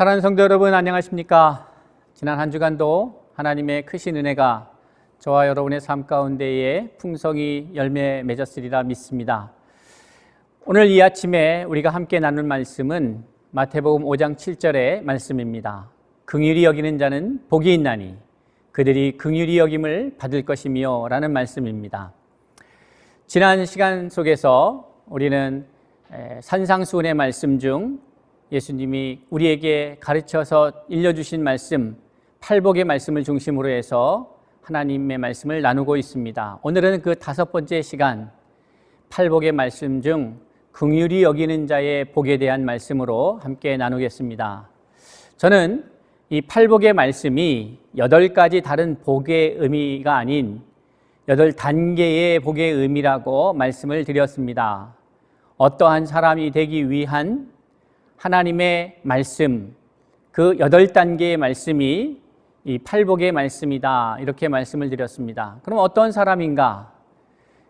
사랑하는 성도 여러분, 안녕하십니까? 지난 한 주간도 하나님의 크신 은혜가 저와 여러분의 삶 가운데에 풍성히 열매 맺었으리라 믿습니다. 오늘 이 아침에 우리가 함께 나눌 말씀은 마태복음 5장 7절의 말씀입니다. 긍휼히 여기는 자는 복이 있나니 그들이 긍휼히 여김을 받을 것이며 라는 말씀입니다. 지난 시간 속에서 우리는 산상수훈의 말씀 중 예수님이 우리에게 가르쳐서 일러주신 말씀, 팔복의 말씀을 중심으로 해서 하나님의 말씀을 나누고 있습니다. 오늘은 그 5번째 시간, 팔복의 말씀 중 긍휼히 여기는 자의 복에 대한 말씀으로 함께 나누겠습니다. 저는 이 팔복의 말씀이 8가지 다른 복의 의미가 아닌 8단계의 복의 의미라고 말씀을 드렸습니다. 어떠한 사람이 되기 위한 하나님의 말씀, 그 8단계의 말씀이 이 팔복의 말씀이다, 이렇게 말씀을 드렸습니다. 그럼 어떤 사람인가?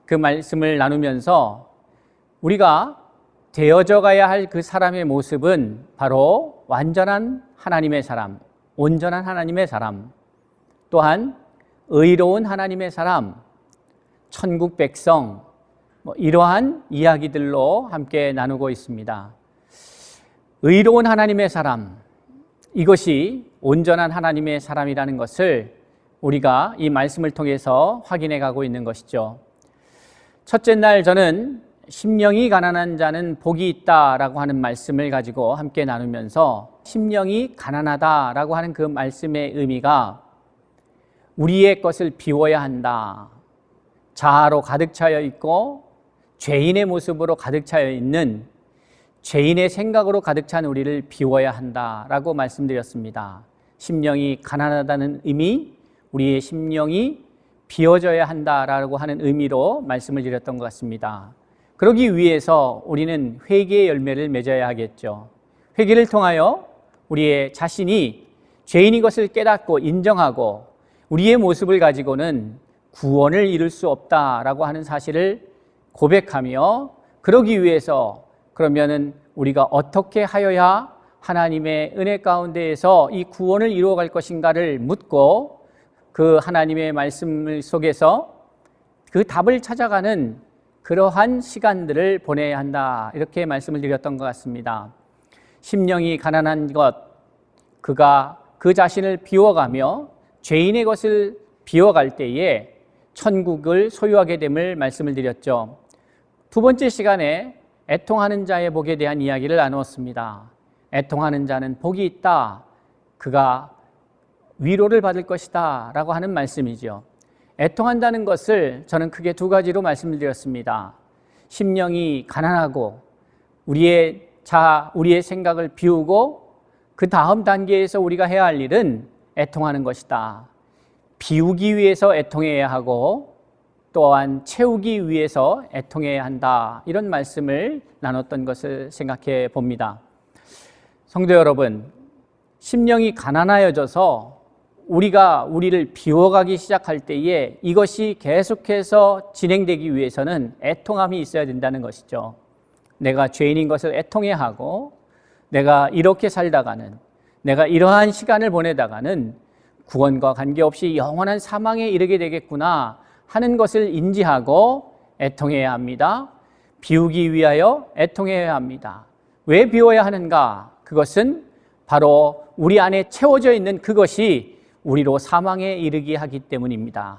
그 말씀을 나누면서 우리가 되어져 가야 할 그 사람의 모습은 바로 완전한 하나님의 사람, 온전한 하나님의 사람, 또한 의로운 하나님의 사람, 천국 백성, 이러한 이야기들로 함께 나누고 있습니다. 의로운 하나님의 사람, 이것이 온전한 하나님의 사람이라는 것을 우리가 이 말씀을 통해서 확인해 가고 있는 것이죠. 첫째 날 저는 심령이 가난한 자는 복이 있다라고 하는 말씀을 가지고 함께 나누면서 심령이 가난하다라고 하는 그 말씀의 의미가 우리의 것을 비워야 한다, 자아로 가득 차여 있고 죄인의 모습으로 가득 차여 있는 죄인의 생각으로 가득 찬 우리를 비워야 한다라고 말씀드렸습니다. 심령이 가난하다는 의미, 우리의 심령이 비워져야 한다라고 하는 의미로 말씀을 드렸던 것 같습니다. 그러기 위해서 우리는 회개의 열매를 맺어야 하겠죠. 회개를 통하여 우리의 자신이 죄인인 것을 깨닫고 인정하고 우리의 모습을 가지고는 구원을 이룰 수 없다라고 하는 사실을 고백하며, 그러기 위해서 그러면은 우리가 어떻게 하여야 하나님의 은혜 가운데에서 이 구원을 이루어갈 것인가를 묻고 그 하나님의 말씀 속에서 그 답을 찾아가는 그러한 시간들을 보내야 한다, 이렇게 말씀을 드렸던 것 같습니다. 심령이 가난한 것, 그가 그 자신을 비워가며 죄인의 것을 비워갈 때에 천국을 소유하게 됨을 말씀을 드렸죠. 두 번째 시간에 애통하는 자의 복에 대한 이야기를 나누었습니다. 애통하는 자는 복이 있다, 그가 위로를 받을 것이다 라고 하는 말씀이죠. 애통한다는 것을 저는 크게 2가지로 말씀을 드렸습니다. 심령이 가난하고 우리의 자아, 우리의 생각을 비우고 그 다음 단계에서 우리가 해야 할 일은 애통하는 것이다. 비우기 위해서 애통해야 하고 또한 채우기 위해서 애통해야 한다, 이런 말씀을 나눴던 것을 생각해 봅니다. 성도 여러분, 심령이 가난하여져서 우리가 우리를 비워가기 시작할 때에 이것이 계속해서 진행되기 위해서는 애통함이 있어야 된다는 것이죠. 내가 죄인인 것을 애통해야 하고, 내가 이렇게 살다가는, 내가 이러한 시간을 보내다가는 구원과 관계없이 영원한 사망에 이르게 되겠구나 하는 것을 인지하고 애통해야 합니다. 비우기 위하여 애통해야 합니다. 왜 비워야 하는가? 그것은 바로 우리 안에 채워져 있는 그것이 우리로 사망에 이르게 하기 때문입니다.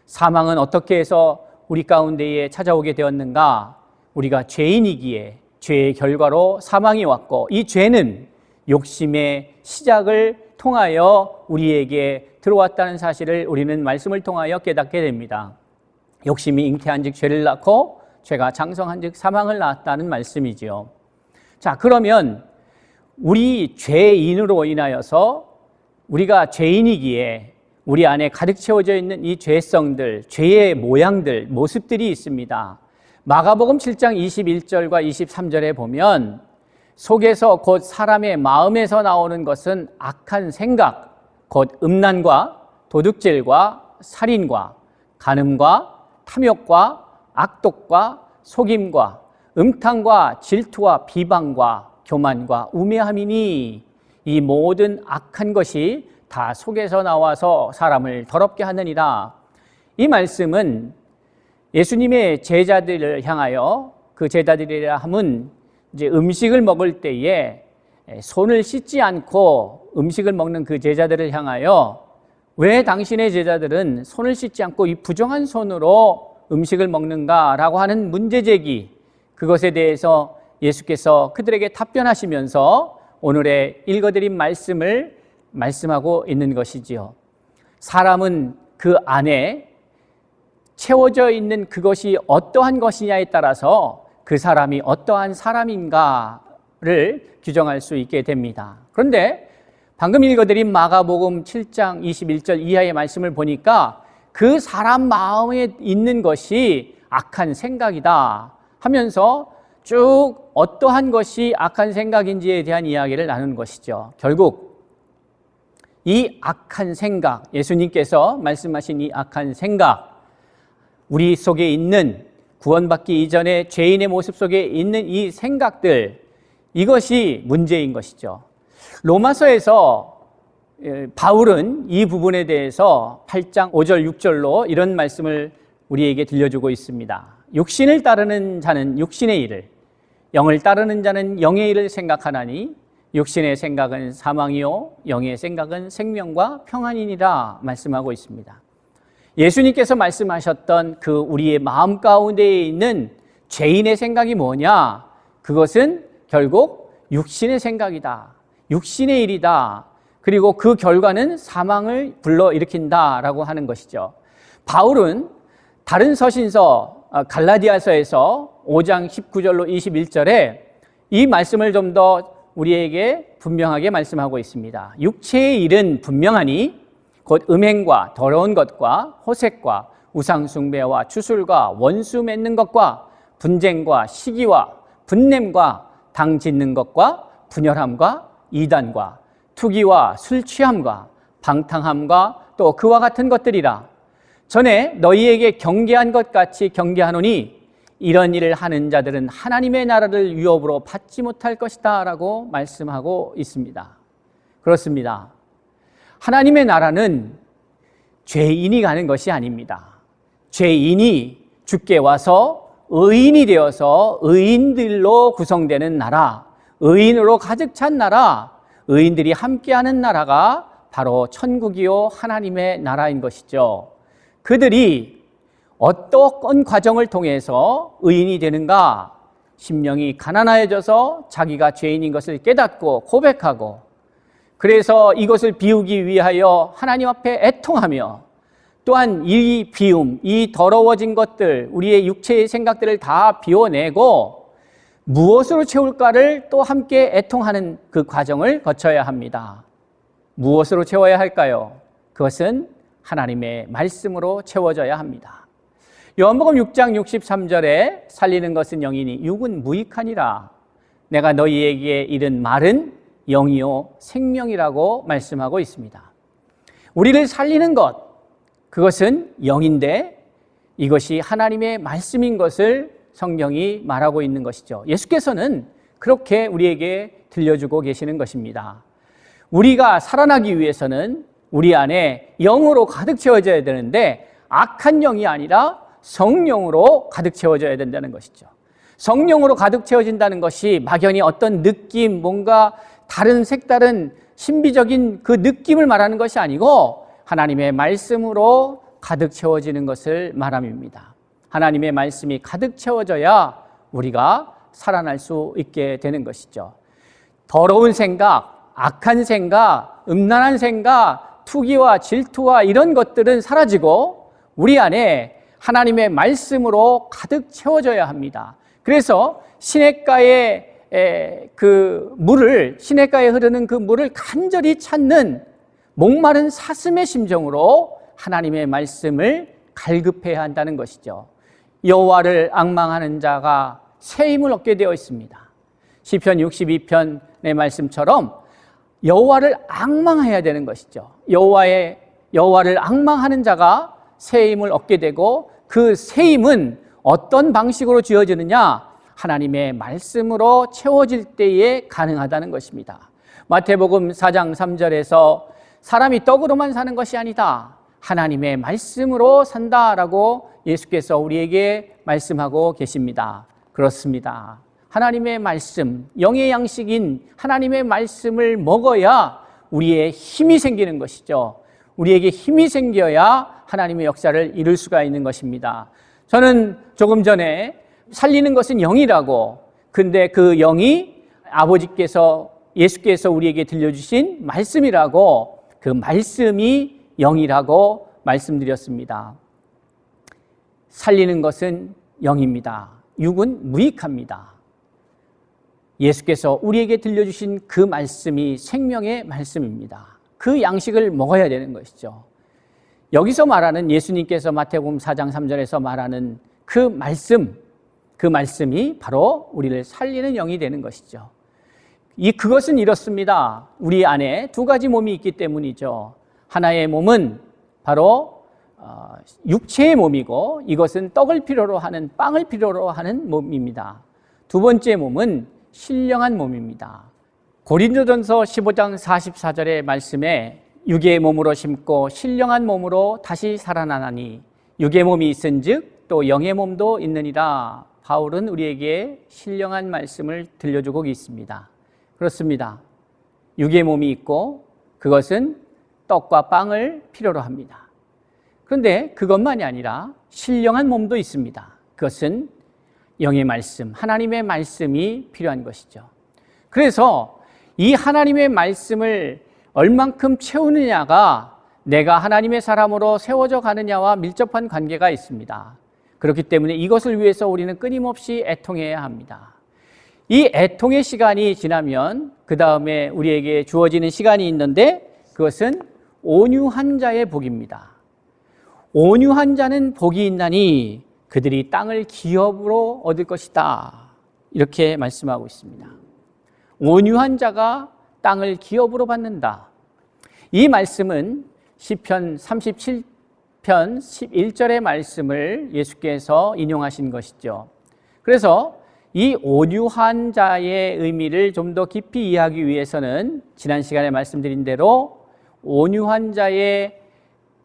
사망은 어떻게 해서 우리 가운데에 찾아오게 되었는가? 우리가 죄인이기에 죄의 결과로 사망이 왔고, 이 죄는 욕심의 시작을 통하여 우리에게 들어왔다는 사실을 우리는 말씀을 통하여 깨닫게 됩니다. 욕심이 잉태한즉 죄를 낳고 죄가 장성한즉 사망을 낳았다는 말씀이지요. 자, 그러면 우리 죄인으로 인하여서 우리가 죄인이기에 우리 안에 가득 채워져 있는 이 죄성들, 죄의 모양들, 모습들이 있습니다. 마가복음 7장 21절과 23절에 보면 속에서 곧 사람의 마음에서 나오는 것은 악한 생각, 곧 음란과 도둑질과 살인과 간음과 탐욕과 악독과 속임과 음탕과 질투와 비방과 교만과 우매함이니 이 모든 악한 것이 다 속에서 나와서 사람을 더럽게 하느니라. 이 말씀은 예수님의 제자들을 향하여, 그 제자들이라 함은 이제 음식을 먹을 때에 손을 씻지 않고 음식을 먹는 그 제자들을 향하여 왜 당신의 제자들은 손을 씻지 않고 이 부정한 손으로 음식을 먹는가라고 하는 문제제기, 그것에 대해서 예수께서 그들에게 답변하시면서 오늘의 읽어드린 말씀을 말씀하고 있는 것이지요. 사람은 그 안에 채워져 있는 그것이 어떠한 것이냐에 따라서 그 사람이 어떠한 사람인가를 규정할 수 있게 됩니다. 그런데 방금 읽어드린 마가복음 7장 21절 이하의 말씀을 보니까 그 사람 마음에 있는 것이 악한 생각이다 하면서 쭉 어떠한 것이 악한 생각인지에 대한 이야기를 나누는 것이죠. 결국 이 악한 생각, 예수님께서 말씀하신 이 악한 생각, 우리 속에 있는, 구원받기 이전에 죄인의 모습 속에 있는 이 생각들, 이것이 문제인 것이죠. 로마서에서 바울은 이 부분에 대해서 8장 5절 6절로 이런 말씀을 우리에게 들려주고 있습니다. 육신을 따르는 자는 육신의 일을, 영을 따르는 자는 영의 일을 생각하나니 육신의 생각은 사망이요 영의 생각은 생명과 평안이니라 말씀하고 있습니다. 예수님께서 말씀하셨던 그 우리의 마음 가운데에 있는 죄인의 생각이 뭐냐? 그것은 결국 육신의 생각이다. 육신의 일이다. 그리고 그 결과는 사망을 불러일으킨다라고 하는 것이죠. 바울은 다른 서신서 갈라디아서에서 5장 19절로 21절에 이 말씀을 좀 더 우리에게 분명하게 말씀하고 있습니다. 육체의 일은 분명하니 곧 음행과 더러운 것과 호색과 우상숭배와 추술과 원수 맺는 것과 분쟁과 시기와 분냄과 당 짓는 것과 분열함과 이단과 투기와 술 취함과 방탕함과 또 그와 같은 것들이라. 전에 너희에게 경계한 것 같이 경계하노니 이런 일을 하는 자들은 하나님의 나라를 유업으로 받지 못할 것이다 라고 말씀하고 있습니다. 그렇습니다. 하나님의 나라는 죄인이 가는 것이 아닙니다. 죄인이 주께 와서 의인이 되어서 의인들로 구성되는 나라, 의인으로 가득 찬 나라, 의인들이 함께하는 나라가 바로 천국이요 하나님의 나라인 것이죠. 그들이 어떤 과정을 통해서 의인이 되는가? 심령이 가난해져서 자기가 죄인인 것을 깨닫고 고백하고, 그래서 이것을 비우기 위하여 하나님 앞에 애통하며, 또한 이 비움, 이 더러워진 것들, 우리의 육체의 생각들을 다 비워내고 무엇으로 채울까를 또 함께 애통하는 그 과정을 거쳐야 합니다. 무엇으로 채워야 할까요? 그것은 하나님의 말씀으로 채워져야 합니다. 요한복음 6장 63절에 살리는 것은 영이니 육은 무익하니라. 내가 너희에게 이른 말은 영이요 생명이라고 말씀하고 있습니다. 우리를 살리는 것, 그것은 영인데 이것이 하나님의 말씀인 것을 성경이 말하고 있는 것이죠. 예수께서는 그렇게 우리에게 들려주고 계시는 것입니다. 우리가 살아나기 위해서는 우리 안에 영으로 가득 채워져야 되는데 악한 영이 아니라 성령으로 가득 채워져야 된다는 것이죠. 성령으로 가득 채워진다는 것이 막연히 어떤 느낌, 뭔가 다른 색다른 신비적인 그 느낌을 말하는 것이 아니고 하나님의 말씀으로 가득 채워지는 것을 말합니다. 하나님의 말씀이 가득 채워져야 우리가 살아날 수 있게 되는 것이죠. 더러운 생각, 악한 생각, 음란한 생각, 투기와 질투와 이런 것들은 사라지고 우리 안에 하나님의 말씀으로 가득 채워져야 합니다. 그래서 시냇가에 시냇가에 흐르는 그 물을 간절히 찾는 목마른 사슴의 심정으로 하나님의 말씀을 갈급해야 한다는 것이죠. 여호와를 앙망하는 자가 새 힘을 얻게 되어 있습니다. 시편 62편의 말씀처럼 여호와를 앙망해야 되는 것이죠. 여호와를 앙망하는 자가 새 힘을 얻게 되고, 그 새 힘은 어떤 방식으로 주어지느냐? 하나님의 말씀으로 채워질 때에 가능하다는 것입니다. 마태복음 4장 3절에서 사람이 떡으로만 사는 것이 아니다, 하나님의 말씀으로 산다라고 예수께서 우리에게 말씀하고 계십니다. 그렇습니다. 하나님의 말씀, 영의 양식인 하나님의 말씀을 먹어야 우리의 힘이 생기는 것이죠. 우리에게 힘이 생겨야 하나님의 역사를 이룰 수가 있는 것입니다. 저는 조금 전에 살리는 것은 영이라고, 근데 그 영이 아버지께서, 예수께서 우리에게 들려주신 말씀이라고, 그 말씀이 영이라고 말씀드렸습니다. 살리는 것은 영입니다. 육은 무익합니다. 예수께서 우리에게 들려주신 그 말씀이 생명의 말씀입니다. 그 양식을 먹어야 되는 것이죠. 여기서 말하는, 예수님께서 마태복음 4장 3절에서 말하는 그 말씀이 바로 우리를 살리는 영이 되는 것이죠. 그것은 이렇습니다. 우리 안에 두 가지 몸이 있기 때문이죠. 하나의 몸은 바로 육체의 몸이고, 이것은 떡을 필요로 하는, 빵을 필요로 하는 몸입니다. 두 번째 몸은 신령한 몸입니다. 고린도전서 15장 44절의 말씀에 육의 몸으로 심고 신령한 몸으로 다시 살아나나니 육의 몸이 있은즉 또 영의 몸도 있느니라. 바울은 우리에게 신령한 말씀을 들려주고 있습니다. 그렇습니다. 육의 몸이 있고 그것은 떡과 빵을 필요로 합니다. 그런데 그것만이 아니라 신령한 몸도 있습니다. 그것은 영의 말씀, 하나님의 말씀이 필요한 것이죠. 그래서 이 하나님의 말씀을 얼만큼 채우느냐가 내가 하나님의 사람으로 세워져 가느냐와 밀접한 관계가 있습니다. 그렇기 때문에 이것을 위해서 우리는 끊임없이 애통해야 합니다. 이 애통의 시간이 지나면 그 다음에 우리에게 주어지는 시간이 있는데, 그것은 온유한 자의 복입니다. 온유한 자는 복이 있나니 그들이 땅을 기업으로 얻을 것이다, 이렇게 말씀하고 있습니다. 온유한 자가 땅을 기업으로 받는다. 이 말씀은 시편 37편 11절의 말씀을 예수께서 인용하신 것이죠. 그래서 이 온유한 자의 의미를 좀 더 깊이 이해하기 위해서는 지난 시간에 말씀드린 대로 온유한 자의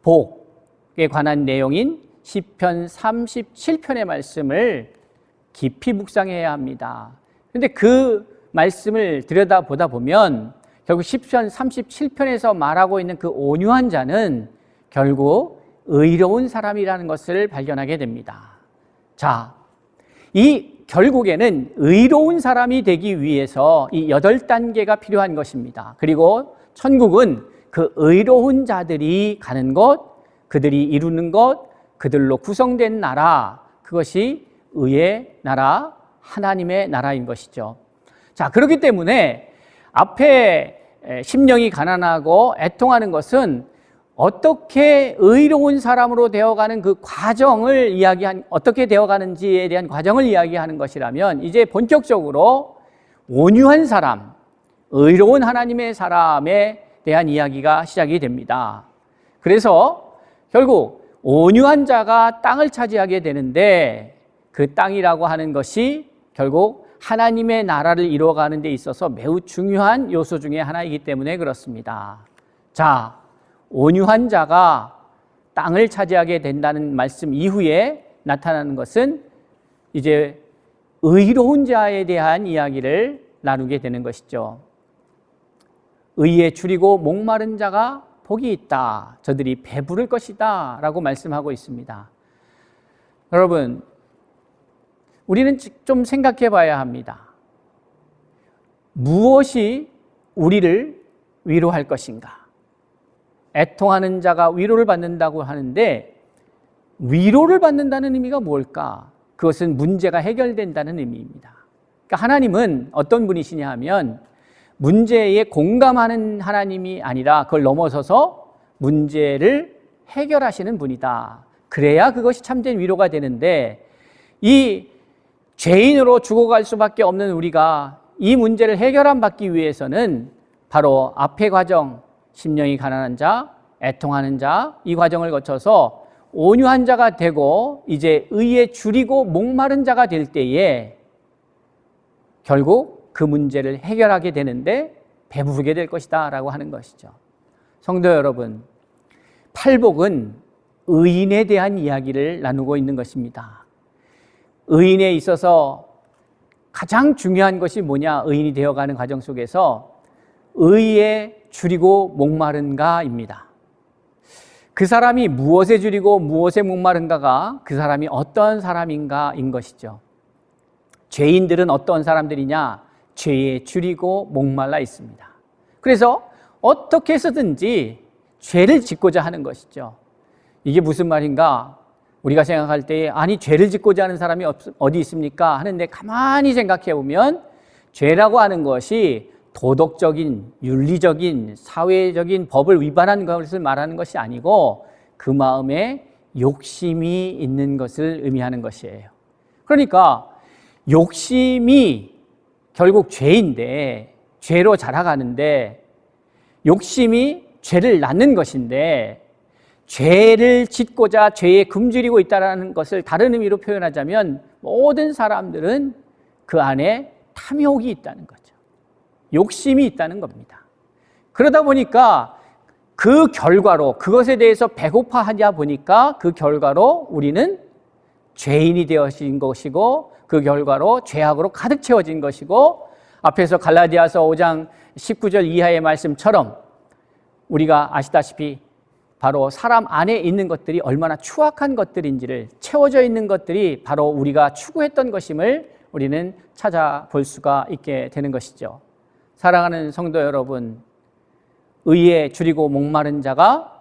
복에 관한 내용인 시편 37편의 말씀을 깊이 묵상해야 합니다. 그런데 그 말씀을 들여다보다 보면 결국 시편 37편에서 말하고 있는 그 온유한 자는 결국 의로운 사람이라는 것을 발견하게 됩니다. 자, 이 결국에는 의로운 사람이 되기 위해서 이 8단계가 필요한 것입니다. 그리고 천국은 그 의로운 자들이 가는 곳, 그들이 이루는 것, 그들로 구성된 나라, 그것이 의의 나라, 하나님의 나라인 것이죠. 자, 그렇기 때문에 앞에 심령이 가난하고 애통하는 것은 어떻게 의로운 사람으로 되어가는 그 과정을 어떻게 되어가는지에 대한 과정을 이야기하는 것이라면, 이제 본격적으로 온유한 사람, 의로운 하나님의 사람에 대한 이야기가 시작이 됩니다. 그래서 결국 온유한 자가 땅을 차지하게 되는데, 그 땅이라고 하는 것이 결국 하나님의 나라를 이루어가는 데 있어서 매우 중요한 요소 중에 하나이기 때문에 그렇습니다. 자, 온유한 자가 땅을 차지하게 된다는 말씀 이후에 나타나는 것은 이제 의로운 자에 대한 이야기를 나누게 되는 것이죠. 의에 줄이고 목마른 자가 복이 있다. 저들이 배부를 것이다. 라고 말씀하고 있습니다. 여러분, 우리는 좀 생각해 봐야 합니다. 무엇이 우리를 위로할 것인가? 애통하는 자가 위로를 받는다고 하는데, 위로를 받는다는 의미가 뭘까? 그것은 문제가 해결된다는 의미입니다. 그러니까 하나님은 어떤 분이시냐 하면 문제에 공감하는 하나님이 아니라 그걸 넘어서서 문제를 해결하시는 분이다. 그래야 그것이 참된 위로가 되는데, 이 죄인으로 죽어갈 수밖에 없는 우리가 이 문제를 해결함 받기 위해서는 바로 앞의 과정, 심령이 가난한 자, 애통하는 자, 이 과정을 거쳐서 온유한 자가 되고 이제 의에 줄이고 목마른 자가 될 때에 결국 그 문제를 해결하게 되는데, 배부르게 될 것이다 라고 하는 것이죠. 성도 여러분, 팔복은 의인에 대한 이야기를 나누고 있는 것입니다. 의인에 있어서 가장 중요한 것이 뭐냐? 의인이 되어가는 과정 속에서 의에 줄이고 목마른가입니다. 그 사람이 무엇에 줄이고 무엇에 목마른가가 그 사람이 어떤 사람인가인 것이죠. 죄인들은 어떤 사람들이냐? 죄에 줄이고 목말라 있습니다. 그래서 어떻게 해서든지 죄를 짓고자 하는 것이죠. 이게 무슨 말인가? 우리가 생각할 때 아니 죄를 짓고자 하는 사람이 어디 있습니까? 하는데 가만히 생각해 보면 죄라고 하는 것이 도덕적인, 윤리적인, 사회적인 법을 위반한 것을 말하는 것이 아니고 그 마음에 욕심이 있는 것을 의미하는 것이에요. 그러니까 욕심이 결국 죄인데, 죄로 자라가는데 욕심이 죄를 낳는 것인데 죄를 짓고자 죄에 굶주리고 있다는 것을 다른 의미로 표현하자면 모든 사람들은 그 안에 탐욕이 있다는 거죠. 욕심이 있다는 겁니다. 그러다 보니까 그 결과로 그것에 대해서 배고파하냐 보니까 그 결과로 우리는 죄인이 되어진 것이고 그 결과로 죄악으로 가득 채워진 것이고 앞에서 갈라디아서 5장 19절 이하의 말씀처럼 우리가 아시다시피 바로 사람 안에 있는 것들이 얼마나 추악한 것들인지를 채워져 있는 것들이 바로 우리가 추구했던 것임을 우리는 찾아볼 수가 있게 되는 것이죠. 사랑하는 성도 여러분, 의에 줄이고 목마른 자가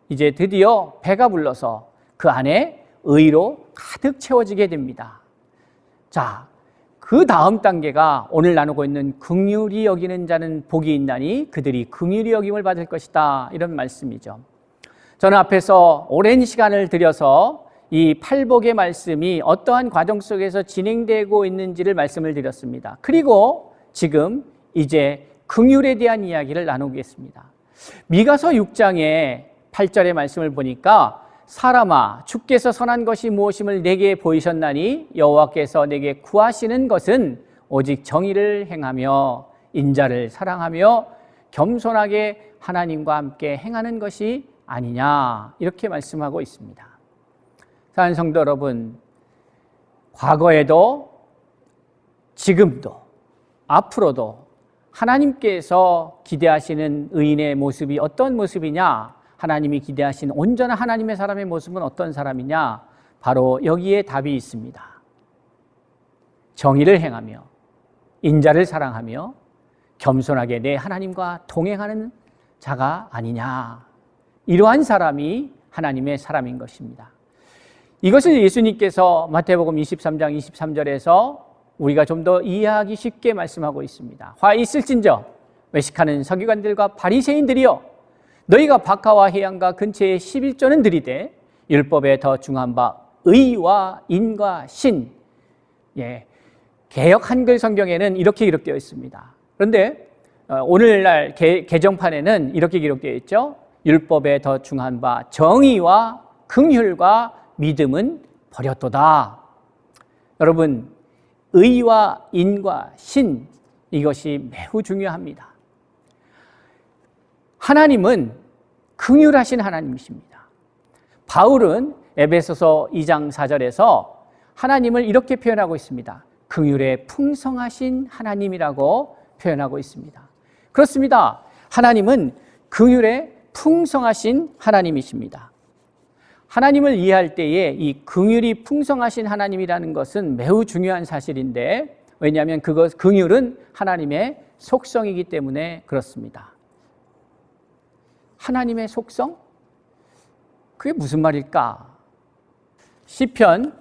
이제 드디어 배가 불러서 그 안에 의로 가득 채워지게 됩니다. 자, 그 다음 단계가 오늘 나누고 있는 긍휼히 여기는 자는 복이 있나니 그들이 긍휼히 여김을 받을 것이다, 이런 말씀이죠. 저는 앞에서 오랜 시간을 들여서 이 팔복의 말씀이 어떠한 과정 속에서 진행되고 있는지를 말씀을 드렸습니다. 그리고 지금 이제 긍휼에 대한 이야기를 나누겠습니다. 미가서 6장의 8절의 말씀을 보니까 사람아 주께서 선한 것이 무엇임을 내게 보이셨나니 여호와께서 내게 구하시는 것은 오직 정의를 행하며 인자를 사랑하며 겸손하게 하나님과 함께 행하는 것이 아니냐, 이렇게 말씀하고 있습니다. 사랑하는 성도 여러분, 과거에도 지금도 앞으로도 하나님께서 기대하시는 의인의 모습이 어떤 모습이냐? 하나님이 기대하신 온전한 하나님의 사람의 모습은 어떤 사람이냐? 바로 여기에 답이 있습니다. 정의를 행하며 인자를 사랑하며 겸손하게 내 하나님과 동행하는 자가 아니냐. 이러한 사람이 하나님의 사람인 것입니다. 이것을 예수님께서 마태복음 23장 23절에서 우리가 좀 더 이해하기 쉽게 말씀하고 있습니다. 화 있을진저 외식하는 서기관들과 바리새인들이여, 너희가 박하와 해양과 근처에 11조는 들이되 율법에 더 중한 바 의와 인과 신. 개역 한글 성경에는 이렇게 기록되어 있습니다. 그런데 오늘날 개정판에는 이렇게 기록되어 있죠. 율법에 더 중한 바 정의와 긍휼과 믿음은 버렸도다. 여러분, 의와 인과 신, 이것이 매우 중요합니다. 하나님은 긍휼하신 하나님이십니다. 바울은 에베소서 2장 4절에서 하나님을 이렇게 표현하고 있습니다. 긍휼에 풍성하신 하나님이라고 표현하고 있습니다. 그렇습니다. 하나님은 긍휼에 풍성하신 하나님이십니다. 하나님을 이해할 때에 이 긍휼이 풍성하신 하나님이라는 것은 매우 중요한 사실인데, 왜냐하면 긍휼은 하나님의 속성이기 때문에 그렇습니다. 하나님의 속성? 그게 무슨 말일까? 시편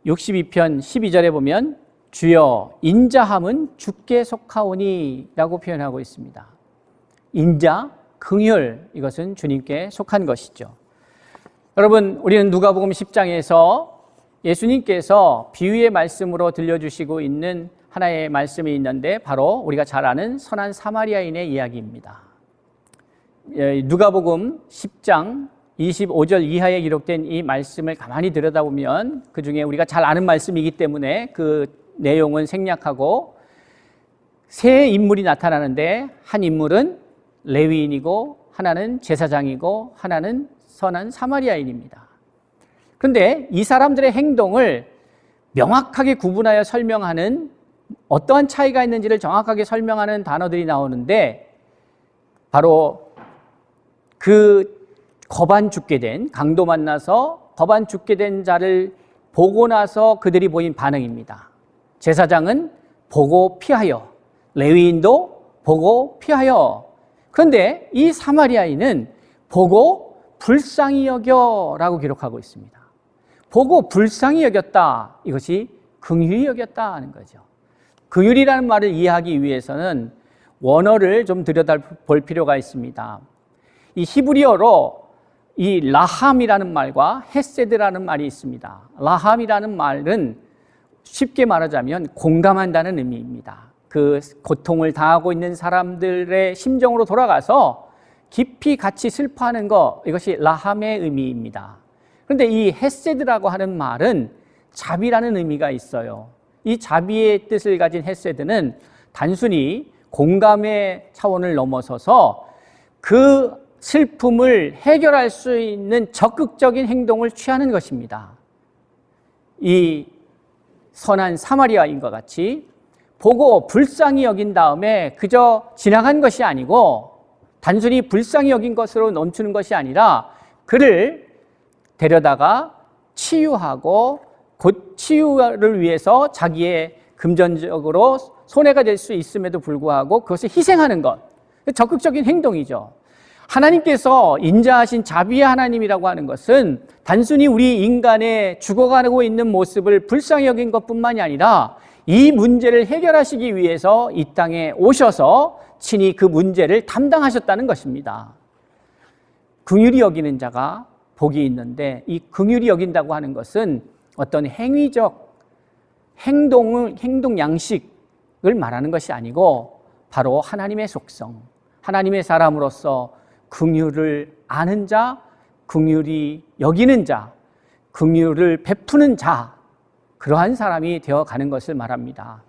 62편 12절에 보면 주여 인자함은 주께 속하오니 라고 표현하고 있습니다. 인자, 긍휼, 이것은 주님께 속한 것이죠. 여러분, 우리는 누가복음 10장에서 예수님께서 비유의 말씀으로 들려주시고 있는 하나의 말씀이 있는데 바로 우리가 잘 아는 선한 사마리아인의 이야기입니다. 누가복음 10장 25절 이하에 기록된 이 말씀을 가만히 들여다보면 그중에 우리가 잘 아는 말씀이기 때문에 그 내용은 생략하고 세 인물이 나타나는데 한 인물은 레위인이고 하나는 제사장이고 하나는 선한 사마리아인입니다. 그런데 이 사람들의 행동을 명확하게 구분하여 설명하는, 어떠한 차이가 있는지를 정확하게 설명하는 단어들이 나오는데, 바로 그 거반 죽게 된, 강도 만나서 거반 죽게 된 자를 보고 나서 그들이 보인 반응입니다. 제사장은 보고 피하여, 레위인도 보고 피하여. 그런데 이 사마리아인은 보고 불쌍히 여겨라고 기록하고 있습니다. 보고 불쌍히 여겼다, 이것이 긍휼히 여겼다 하는 거죠. 긍휼이라는 말을 이해하기 위해서는 원어를 좀 들여다볼 필요가 있습니다. 이 히브리어로 이 라함이라는 말과 헤세드라는 말이 있습니다. 라함이라는 말은 쉽게 말하자면 공감한다는 의미입니다. 그 고통을 당하고 있는 사람들의 심정으로 돌아가서 깊이 같이 슬퍼하는 것, 이것이 라함의 의미입니다. 그런데 이 헤세드라고 하는 말은 자비라는 의미가 있어요. 이 자비의 뜻을 가진 헤세드는 단순히 공감의 차원을 넘어서서 그 슬픔을 해결할 수 있는 적극적인 행동을 취하는 것입니다. 이 선한 사마리아인과 같이 보고 불쌍히 여긴 다음에 그저 지나간 것이 아니고, 단순히 불쌍히 여긴 것으로 멈추는 것이 아니라 그를 데려다가 치유하고, 곧 치유를 위해서 자기의 금전적으로 손해가 될 수 있음에도 불구하고 그것을 희생하는 것, 적극적인 행동이죠. 하나님께서 인자하신 자비의 하나님이라고 하는 것은 단순히 우리 인간의 죽어가고 있는 모습을 불쌍히 여긴 것뿐만이 아니라 이 문제를 해결하시기 위해서 이 땅에 오셔서 친히 그 문제를 담당하셨다는 것입니다. 긍휼히 여기는 자가 복이 있는데, 이 긍휼히 여긴다고 하는 것은 어떤 행위적 행동 양식을 말하는 것이 아니고 바로 하나님의 속성, 하나님의 사람으로서 긍휼을 아는 자, 긍휼히 여기는 자, 긍휼을 베푸는 자, 그러한 사람이 되어가는 것을 말합니다.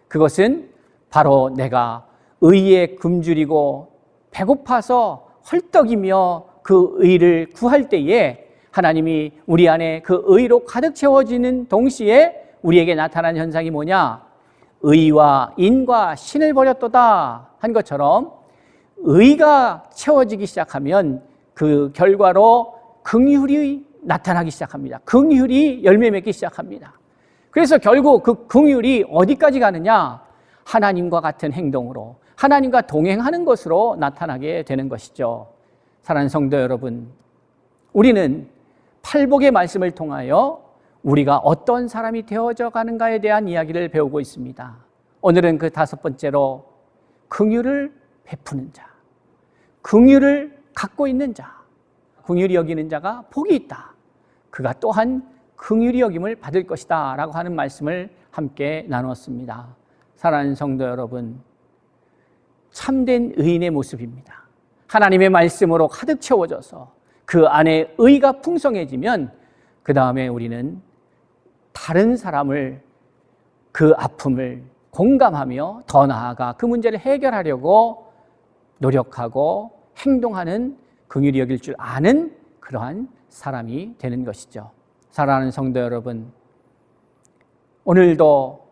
그것은 바로 내가 의에 굶주리고 배고파서 헐떡이며 그 의를 구할 때에 하나님이 우리 안에 그 의로 가득 채워지는 동시에 우리에게 나타난 현상이 뭐냐? 의와 인과 신을 버렸도다 한 것처럼 의가 채워지기 시작하면 그 결과로 긍휼이 나타나기 시작합니다. 긍휼이 열매 맺기 시작합니다. 그래서 결국 그 긍휼이 어디까지 가느냐? 하나님과 같은 행동으로, 하나님과 동행하는 것으로 나타나게 되는 것이죠. 사랑하는 성도 여러분, 우리는 팔복의 말씀을 통하여 우리가 어떤 사람이 되어져 가는가에 대한 이야기를 배우고 있습니다. 오늘은 그 다섯 번째로 긍휼을 베푸는 자, 긍휼을 갖고 있는 자, 긍휼히 여기는 자가 복이 있다. 그가 또한 긍휼히 여김을 받을 것이다 라고 하는 말씀을 함께 나누었습니다. 사랑하는 성도 여러분, 참된 의인의 모습입니다. 하나님의 말씀으로 가득 채워져서 그 안에 의가 풍성해지면 그 다음에 우리는 다른 사람을, 그 아픔을 공감하며 더 나아가 그 문제를 해결하려고 노력하고 행동하는, 긍휼히 여길 줄 아는 그러한 사람이 되는 것이죠. 사랑하는 성도 여러분, 오늘도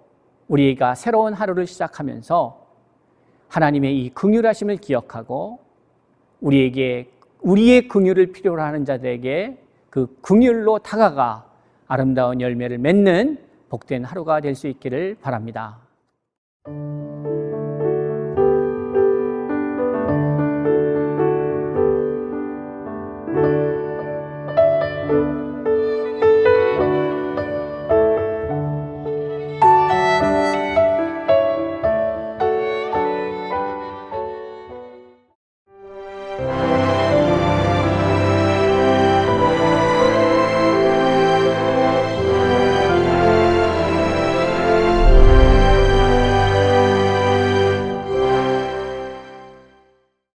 우리가 새로운 하루를 시작하면서 하나님의 이 긍휼하심을 기억하고 우리에게 우리의 긍휼을 필요로 하는 자들에게 그 긍휼로 다가가 아름다운 열매를 맺는 복된 하루가 될 수 있기를 바랍니다.